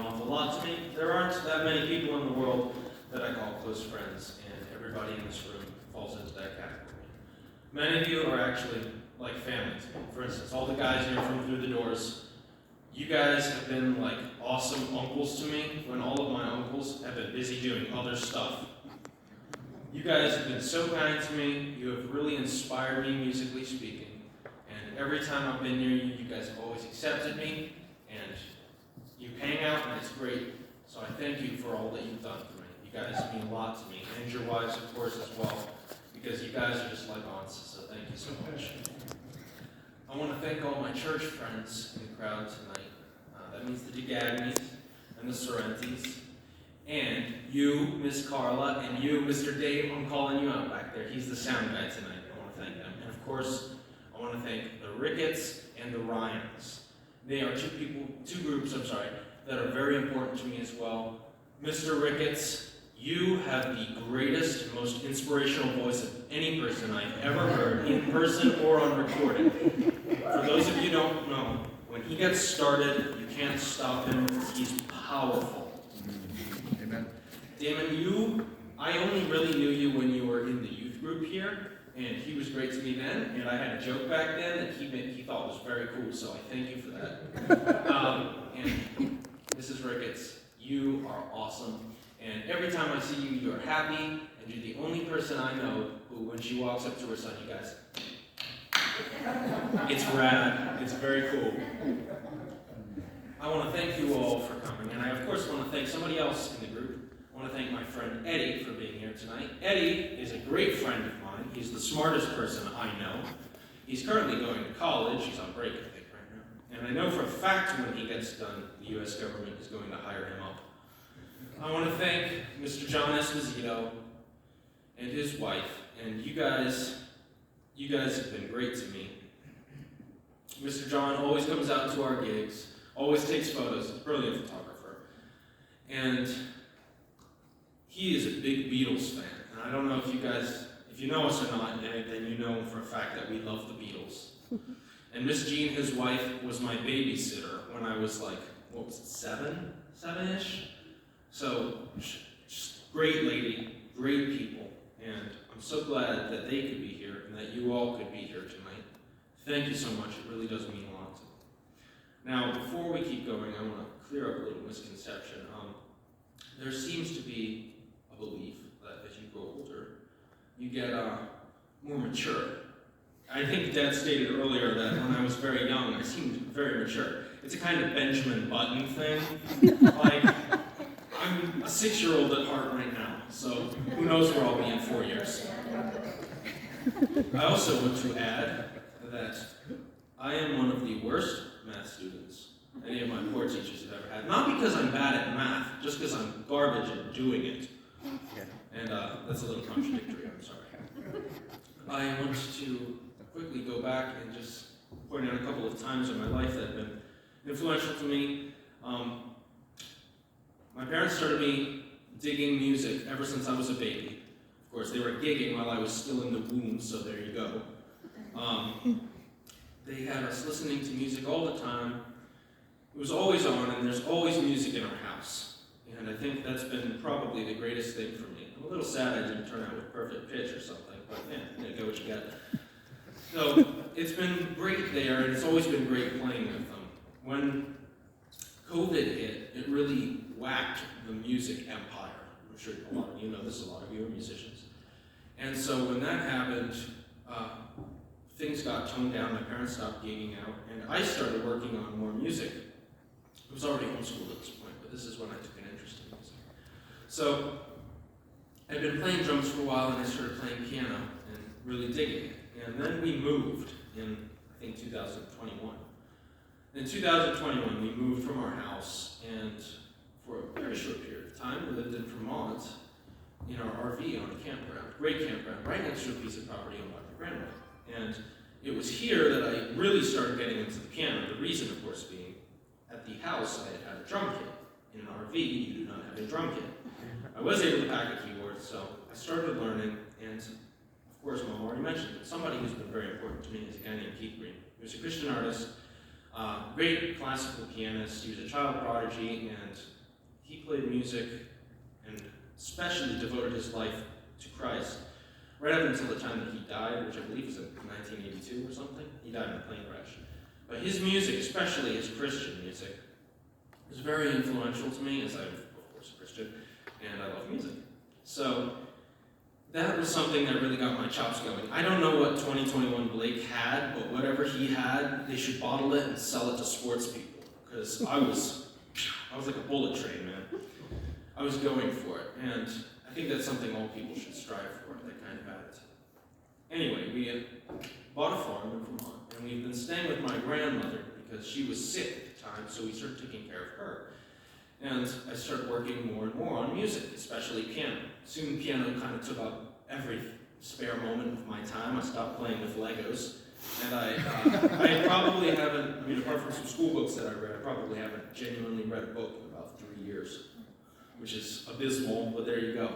awful lot to me. There aren't that many people in the world that I call close friends, and everybody in this room falls into that category. Many of you are actually like family to me. For instance, all the guys here from Through the Doors, you guys have been like awesome uncles to me when all of my uncles have been busy doing other stuff. You guys have been so kind to me. You have really inspired me, musically speaking. And every time I've been near you, you guys have always accepted me, and you hang out, and it's great. So I thank you for all that you've done for me. You guys mean a lot to me, and your wives, of course, as well, because you guys are just like aunts, so thank you so much. I want to thank all my church friends in the crowd tonight. That means the DeGagneys and the Sorrentis, and you, Miss Carla, and you, Mr. Dave. I'm calling you out back there. He's the sound guy tonight. I want to thank them. And of course, I want to thank the Ricketts and the Ryans. They are two groups, that are very important to me as well. Mr. Ricketts, you have the greatest, most inspirational voice of any person I've ever heard, in person or on recording. For those of you who don't know, when he gets started, you can't stop him. He's powerful. Amen. Damon, I only really knew you when you were in the youth group here, and he was great to me then, and I had a joke back then that he thought was very cool, so I thank you for that. And Mrs. Ricketts, you are awesome, and every time I see you, you're happy, and you're the only person I know who, when she walks up to her son, you guys, it's rad, it's very cool. I want to thank you all for coming, and I of course want to thank somebody else in the group. I want to thank my friend Eddie for being here tonight. Eddie is a great friend of mine. He's the smartest person I know. He's currently going to college. He's on break, I think, right now. And I know for a fact when he gets done, the U.S. government is going to hire him up. I want to thank Mr. John Esposito and his wife, and you guys have been great to me. Mr. John always comes out to our gigs, always takes photos, he's a brilliant photographer. And he is a big Beatles fan. And I don't know if you know us or not, then you know for a fact that we love the Beatles. And Miss Jean, his wife, was my babysitter when I was like, what was it, seven-ish? So, great lady, great people. And I'm so glad that they could be here and that you all could be here tonight. Thank you so much. It really does mean a lot to me. Now, before we keep going, I want to clear up a little misconception. There seems to be a belief that as you grow older, you get more mature. I think Dad stated earlier that when I was very young, I seemed very mature. It's a kind of Benjamin Button thing. Like, I'm a 6-year-old at heart right now, so who knows where I'll be in 4 years. I also want to add that I am one of the worst math students any of my poor teachers have ever had. Not because I'm bad at math, just because I'm garbage at doing it. And that's a little contradictory, I'm sorry. I want to quickly go back and just point out a couple of times in my life that have been influential to me. My parents started me digging music ever since I was a baby. Of course, they were gigging while I was still in the womb, so there you go. They had us listening to music all the time. It was always on, and there's always music in our house. And I think that's been probably the greatest thing for me. I'm a little sad I didn't turn out with perfect pitch or something, but yeah, you get what you get. So it's been great there, and it's always been great playing with them. When COVID hit, it really whacked the music empire. I'm sure a lot of you know this, a lot of you are musicians. And so when that happened, things got toned down, my parents stopped gigging out, and I started working on more music. I was already homeschooled at this point, but this is when I took an interest in music. So I'd been playing drums for a while, and I started playing piano and really digging it. And then we moved in, I think, 2021. In 2021, we moved from our house, and for a very short period of time, we lived in Vermont in our RV on a campground, great campground, right next to a piece of property owned by my grandmother. And it was here that I really started getting into the piano. The reason, of course, being at the house I had a drum kit. In an RV, you do not have a drum kit. I was able to pack a keyboard, so I started learning, and of course, Mom already mentioned it. Somebody who's been very important to me is a guy named Keith Green. He was a Christian artist. Great classical pianist. He was a child prodigy, and he played music and especially devoted his life to Christ. Right up until the time that he died, which I believe was in 1982 or something. He died in a plane crash. But his music, especially his Christian music, was very influential to me, as I'm, of course, a Christian, and I love music. So that was something that really got my chops going. I don't know what 2021 Blake had, but whatever he had, they should bottle it and sell it to sports people. Because I was like a bullet train, man. I was going for it, and I think that's something all people should strive for, that kind of attitude. Anyway, we bought a farm in Vermont, and we've been staying with my grandmother because she was sick at the time, so we started taking care of her. And I started working more and more on music, especially piano. Soon piano kind of took up every spare moment of my time. I stopped playing with Legos. And I probably haven't, apart from some school books that I read, I probably haven't genuinely read a book in about 3 years, which is abysmal, but there you go.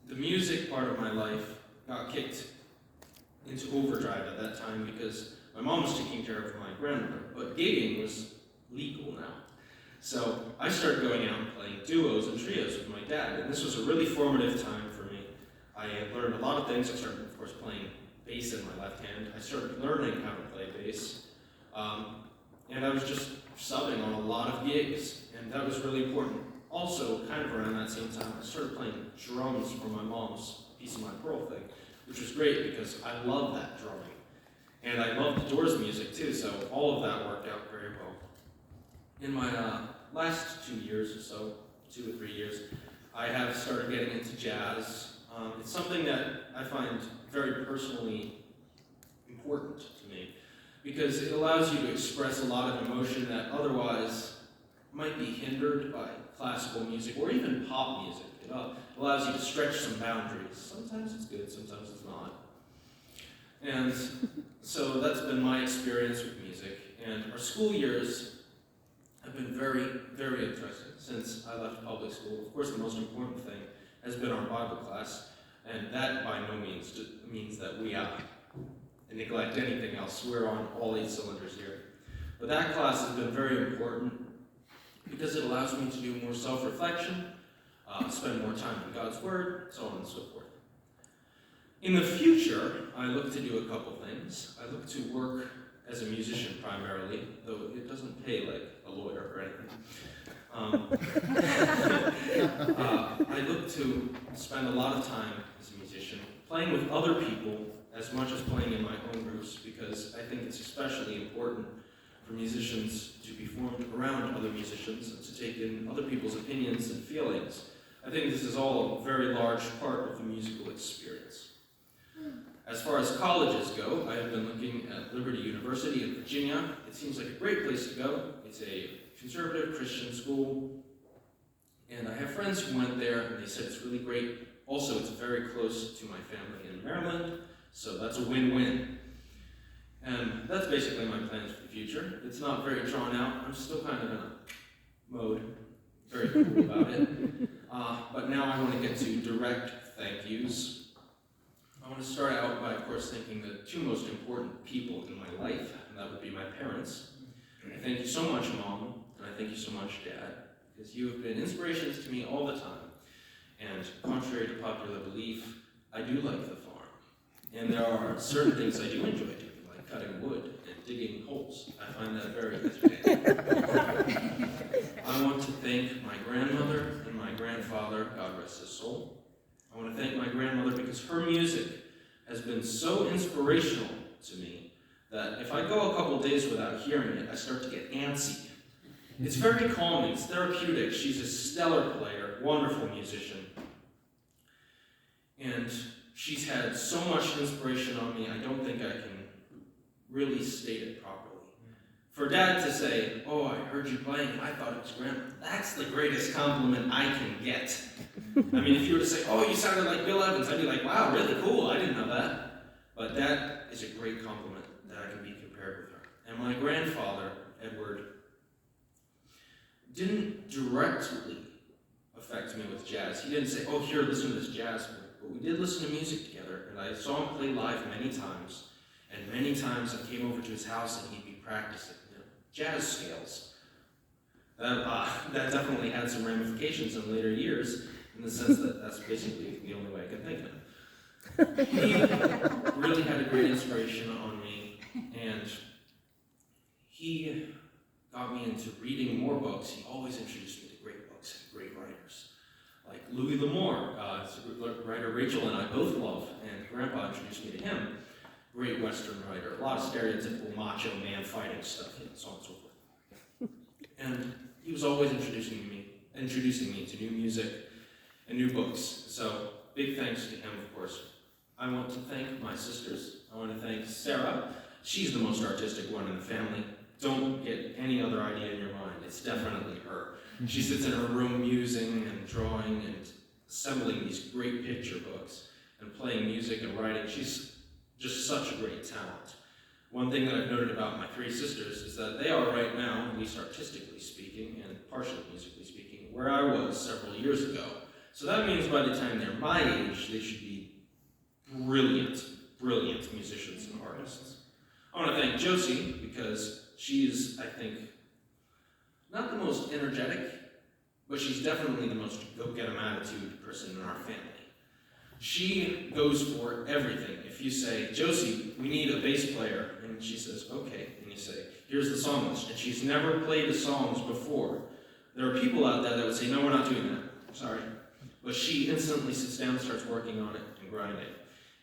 The music part of my life got kicked into overdrive at that time because my mom was taking care of my grandmother, but gigging was legal now. So I started going out and playing duos and trios with my dad, and this was a really formative time for me. I learned a lot of things. I started, of course, playing bass in my left hand. I started learning how to play bass, and I was just subbing on a lot of gigs, and that was really important. Also, kind of around that same time, I started playing drums for my mom's Piece of My Pearl thing, which was great because I love that drumming. And I love the Doors music too, so all of that worked out very well. In my last 2 years or so, 2 or 3 years, I have started getting into jazz. It's something that I find very personally important to me because it allows you to express a lot of emotion that otherwise might be hindered by classical music or even pop music. It allows you to stretch some boundaries. Sometimes it's good, sometimes it's not. And so that's been my experience with music. And our school years have been very, very interesting since I left public school. Of course, the most important thing has been our Bible class, and that by no means means that we neglect anything else. We're on all 8 cylinders here. But that class has been very important because it allows me to do more self-reflection, spend more time in God's Word, so on and so forth. In the future, I look to do a couple things. I look to work as a musician primarily, though it doesn't pay like a lawyer or anything. I look to spend a lot of time as a musician playing with other people as much as playing in my own groups, because I think it's especially important for musicians to be formed around other musicians and to take in other people's opinions and feelings. I think this is all a very large part of the musical experience. As far as colleges go, I have been looking at Liberty University in Virginia. It seems like a great place to go. It's a conservative Christian school, and I have friends who went there, and they said it's really great. Also, it's very close to my family in Maryland, so that's a win-win. And that's basically my plans for the future. It's not very drawn out. I'm still kind of in a mode, very cool about it. But now I want to get to direct thank yous. I want to start out by, of course, thanking the 2 most important people in my life, and that would be my parents. I thank you so much, Mom, and I thank you so much, Dad, because you have been inspirations to me all the time. And contrary to popular belief, I do like the farm. And there are certain things I do enjoy doing, like cutting wood and digging holes. I find that very entertaining. I want to thank my grandmother and my grandfather, God rest his soul. I want to thank my grandmother because her music has been so inspirational to me that if I go a couple days without hearing it, I start to get antsy. It's very calming, it's therapeutic. She's a stellar player, wonderful musician. And she's had so much inspiration on me, I don't think I can really state it properly. For Dad to say, "Oh, I heard you playing, and I thought it was Grandma," that's the greatest compliment I can get. I mean, if you were to say, "Oh, you sounded like Bill Evans," I'd be like, "Wow, really cool, I didn't know that." But that is a great compliment that I can be compared with her. And my grandfather, Edward, didn't directly affect me with jazz. He didn't say, "Oh, here, listen to this jazz." But we did listen to music together, and I saw him play live many times. And many times I came over to his house and he'd be practice it. Jazz scales. That definitely had some ramifications in later years, in the sense that that's basically the only way I could think of. He really had a great inspiration on me, and he got me into reading more books. He always introduced me to great books and great writers, like Louis L'Amour, a writer Rachel and I both love, and Grandpa introduced me to him. Great Western writer, a lot of stereotypical macho man fighting stuff, so on and so forth. And he was always introducing me to new music and new books. So big thanks to him, of course. I want to thank my sisters. I want to thank Sarah. She's the most artistic one in the family. Don't get any other idea in your mind. It's definitely her. She sits in her room musing and drawing and assembling these great picture books and playing music and writing. She's just such a great talent. One thing that I've noted about my three sisters is that they are right now, at least artistically speaking and partially musically speaking, where I was several years ago. So that means by the time they're my age, they should be brilliant musicians and artists. I want to thank Josie because she's, I think, not the most energetic, but she's definitely the most go-get-em attitude person in our family. She goes for everything. If you say, Josie, we need a bass player, and she says, okay, and you say, here's the song list, and she's never played the songs before. There are people out there that would say, no, we're not doing that, sorry. But she instantly sits down and starts working on it and grinding.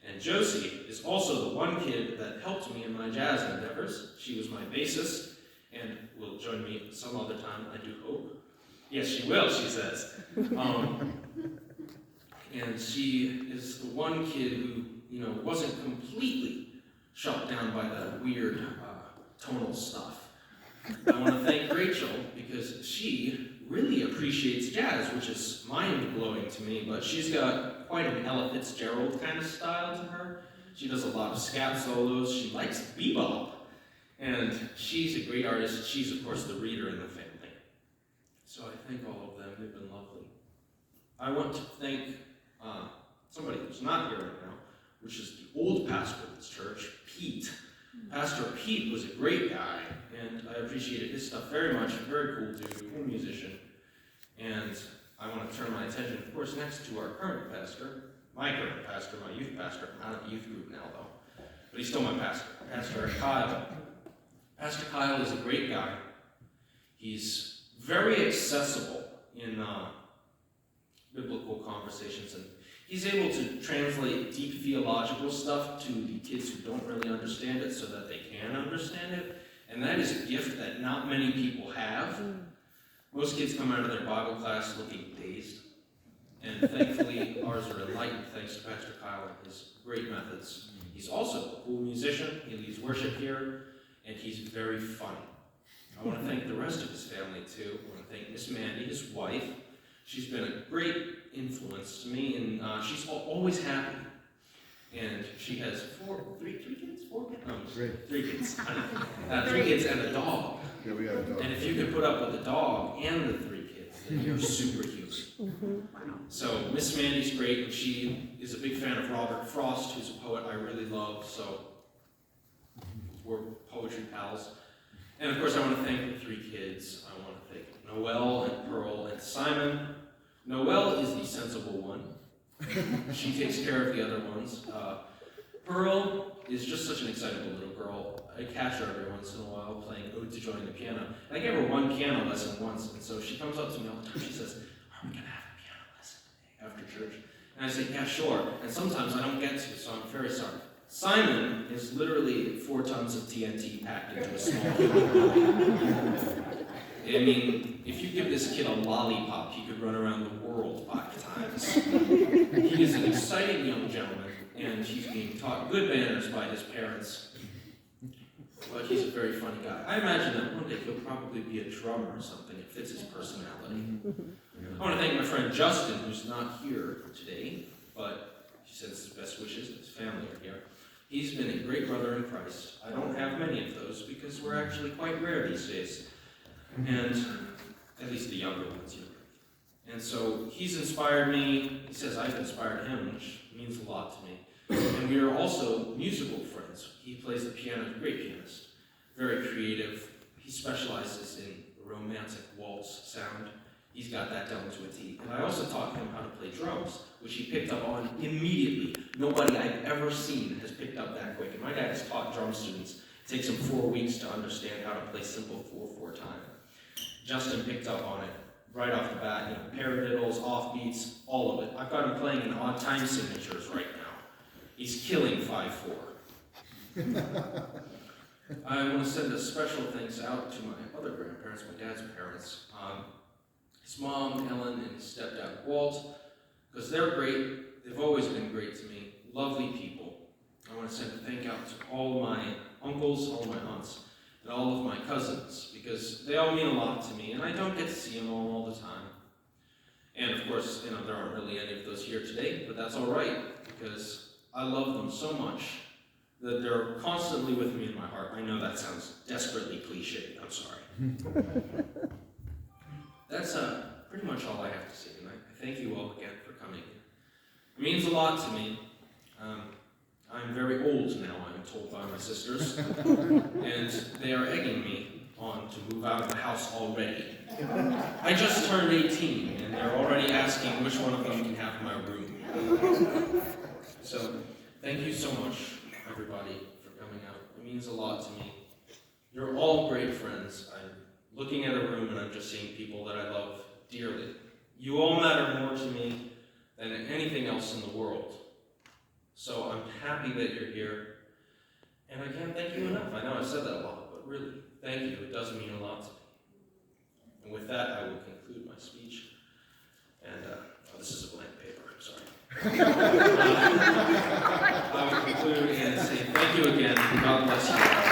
And Josie is also the one kid that helped me in my jazz endeavors. She was my bassist, and will join me some other time, I do hope. Yes, she will, she says. And she is the one kid who, wasn't completely shut down by that weird tonal stuff. I want to thank Rachel because she really appreciates jazz, which is mind-blowing to me, but she's got quite an Ella Fitzgerald kind of style to her. She does a lot of scat solos. She likes bebop, and she's a great artist. She's, of course, the reader in the family. So I thank all of them. They've been lovely. I want to thank somebody who's not here right now, which is the old pastor of this church, Pete. Pastor Pete was a great guy, and I appreciated his stuff very much. Very cool dude, cool musician. And I want to turn my attention, of course, next to our current pastor, my current pastor, my youth pastor. I'm out of the youth group now, though. But he's still my pastor, Pastor Kyle. Pastor Kyle is a great guy. He's very accessible in biblical conversations, and he's able to translate deep theological stuff to the kids who don't really understand it so that they can understand it, and that is a gift that not many people have. Most kids come out of their Bible class looking dazed, and thankfully ours are enlightened thanks to Pastor Kyle and his great methods. He's also a cool musician, he leads worship here, and he's very funny. I want to thank the rest of his family too. I want to thank Miss Mandy, his wife. She's been a great influence to me, and she's always happy. And she has three kids? No, three kids. 3 kids and a dog. Yeah, we got a dog. And if you can put up with a dog and the 3 kids, then you're superhuman. So Miss Mandy's great, and she is a big fan of Robert Frost, who's a poet I really love, so we're poetry pals. And of course I want to thank the 3 kids. I want to thank Noelle and Pearl and Simon. Noelle is the sensible one. She takes care of the other ones. Pearl is just such an excitable little girl. I catch her every once in a while playing Ode to Joining the Piano. And I gave her one piano lesson once, and so she comes up to me all the time. She says, are we going to have a piano lesson today after church? And I say, yeah, sure. And sometimes I don't get to, so I'm very sorry. Simon is literally 4 tons of TNT packed into a small I mean, if you give this kid a lollipop, he could run around the world 5 times. He is an exciting young gentleman, and he's being taught good manners by his parents. But he's a very funny guy. I imagine that one day he'll probably be a drummer or something. It fits his personality. I want to thank my friend Justin, who's not here today, but he sends his best wishes, and his family are here. He's been a great brother in Christ. I don't have many of those because we're actually quite rare these days. And at least the younger ones, And so he's inspired me. He says I've inspired him, which means a lot to me. And we are also musical friends. He plays the piano, great pianist. very creative. He specializes in romantic waltz sound. He's got that down to a T. And I also taught him how to play drums, which he picked up on immediately. Nobody I've ever seen has picked up that quick. And my dad has taught drum students. It takes them 4 weeks to understand how to play simple 4/4 time. Justin picked up on it right off the bat, paradiddles, offbeats, all of it. I've got him playing in odd time signatures right now. He's killing 5/4. I want to send a special thanks out to my other grandparents, my dad's parents. His mom, Ellen, and his stepdad, Walt, because they're great. They've always been great to me. Lovely people. I want to send a thank out to all my uncles, all my aunts, and all of my cousins, because they all mean a lot to me, and I don't get to see them all the time. And of course, there aren't really any of those here today, but that's all right, because I love them so much that they're constantly with me in my heart. I know that sounds desperately cliche. I'm sorry. That's pretty much all I have to say tonight. I thank you all again for coming. It means a lot to me. I'm very old now, I'm told by my sisters, and they are egging me on to move out of the house already. I just turned 18, and they're already asking which one of them can have my room. So, thank you so much, everybody, for coming out. It means a lot to me. You're all great friends. I'm looking at a room and I'm just seeing people that I love dearly. You all matter more to me than anything else in the world. So I'm happy that you're here. And I can't thank you enough. I know I've said that a lot, but really, thank you. It does mean a lot to me. And with that, I will conclude my speech. And, this is a blank paper, sorry. I will conclude and say thank you again. God bless you.